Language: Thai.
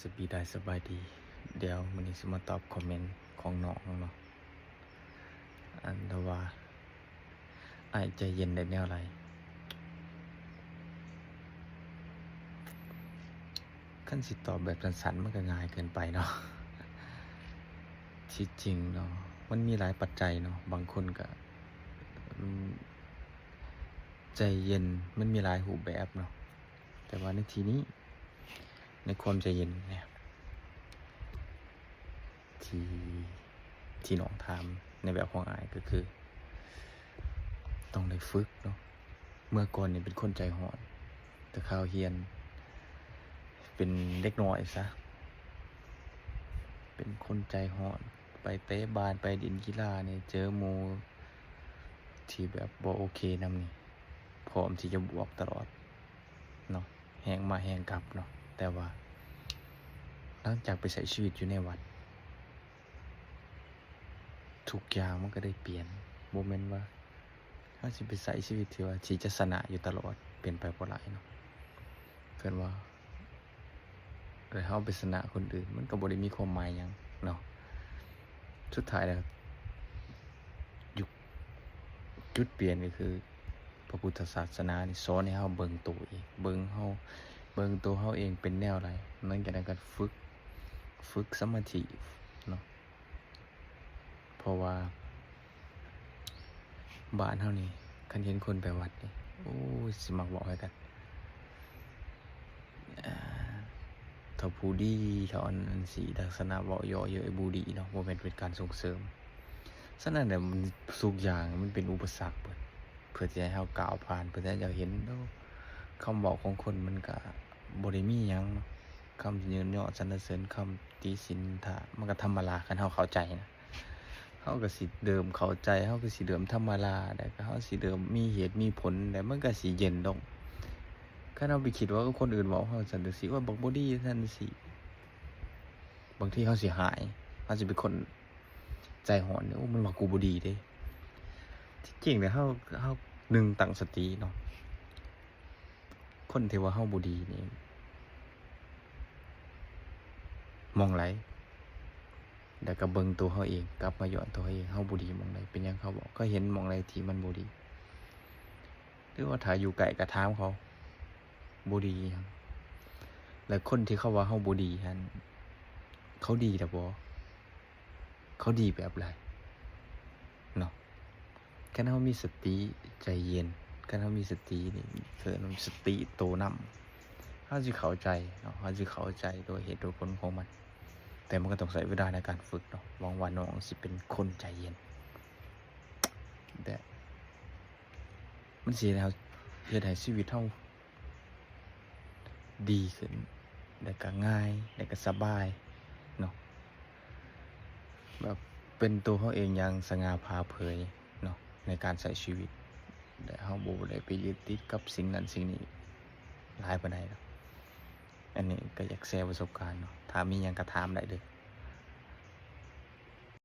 สบายดีเดี๋ยววันนี้จะมาตอบคอมเมนต์ของน้องเนาะอันว่าอ้ายใจเย็นได้แนวไรขั้นสิตอบแบบสั้นๆมันก็ง่ายเกินไปเนาะที่จริงเนาะมันมีหลายปัจจัยเนาะบางคนก็ใจเย็นมันมีหลายรูปแบบเนาะแต่ว่าในทีนี้ในความใจเย็นเนี่ยที่น้องถามในแบบของอ้ายก็คือต้องได้ฝึกเนาะเมื่อก่อนเนี่ยเป็นคนใจร้อนแต่ข้าวเฮียนเป็นเด็กน้อยซะเป็นคนใจร้อนไปเตะบาสไปดินกีฬาเนี่ยเจอหมู่ที่แบบบ่โอเคนำนี่พร้อมที่จะบวกตลอดเนาะแหงมาแหงกลับเนาะแต่ว่าหลังจากไปใช้ชีวิตอยู่ในวัดทุกอย่างมันก็ได้เปลี่ยนบ่แม่นว่าเฮาสิไปใช้ชีวิตที่ว่าสิจะชนะอยู่ตลอดเป็นไปบ่ได้เนาะเพิ่นว่าแต่เฮาไปชนะคนอื่นมันก็บ่ได้มีความหมายหยังเนาะสุดท้ายแล้วยุคจุดเปลี่ยนก็คือพระพุทธศาสนานี่สอนให้เฮาเบิ่งตัวเองเบิ่งตัวเฮาเองเป็นแนวใดมันก็ได้การฝึกสมาธิเนาะเพราะว่าบ้านเฮานี่คันเห็นคนไปวัดนี่โอ้ยสิมักบอกให้กันถ้าผู้ดีถ้าอันสิลักษณะเว้าเยาะเย้ยบ่ดีเนาะบ่แม่นเป็นการส่งเสริมฉะนั้นน่ะมันทุกอย่างมันเป็นอุปสรรคเบิดเพื่อที่ให้เฮาก้าวผ่านเพื่อที่จะเห็นคำเว้าของคนมันก็บ่ได้มีหยังเนาะคำยืนยอสรรเสริญคำติฉินทามันก็ธรรมดาคันเฮาเข้าใจนะเฮาก็สิเดิมเข้าใจเฮาก็สิเดิมธรรมดาได้ก็เฮาสิเดิมมีเหตุมีผลแล้วมันก็สิเย็นลงคันเฮาไปคิดว่าคนอื่นเว้าเฮาจั่งซี้ว่าบักบ่ดีซั่นซี้บางทีเฮาสิหายเฮาสิเป็นคนใจร้อนโอ้มันว่ากูบ่ดีเด้ที่จริงแล้วเฮาตั้งสติเนาะคนที่ว่าเฮาบ่ดีนี่มองไหลแล้วก็เบิ่งตัวเฮาเองกลับมาย้อนตัวเฮาเองเฮาบ่ดีหม้องใดเป็นหยังเขาบอกก็เห็นหม้องใดที่มันบ่ดีหรือว่าถ้าอยู่ใกล้ก็ถามเขาบ่ดีหยังแล้วคนที่เขาว่าเฮาบ่ดีหั่นเขาดีล่ะบ่เขาดีแบบใดเนาะคันเฮามีสติใจเย็นคันเฮามีสตินี่เกิดสติโตนำเฮาสิเข้าใจเนาะเฮาสิเข้าใจโดยเหตุโดยผลของมันแต่มันก็ต้องใช้เวลาในการฝึกเนาะหวังว่าน้องสิเป็นคนใจเย็นแต่มันสิแล้วเฮ็ดให้ชีวิตเฮาดีขึ้นแล้วก็ง่ายแล้วก็สบายเนาะแบบเป็นตัวเฮาเองอย่างสง่าผ่าเผยเนาะในการใช้ชีวิตแต่เฮาบ่ได้ไปยึดติดกับสิ่งนั้นสิ่งนี้หลายปานใดดอกอันนี้ก็อยากแชร์ประสบการณ์เนาะถ้ามีหยังก็ถามได้เด้อ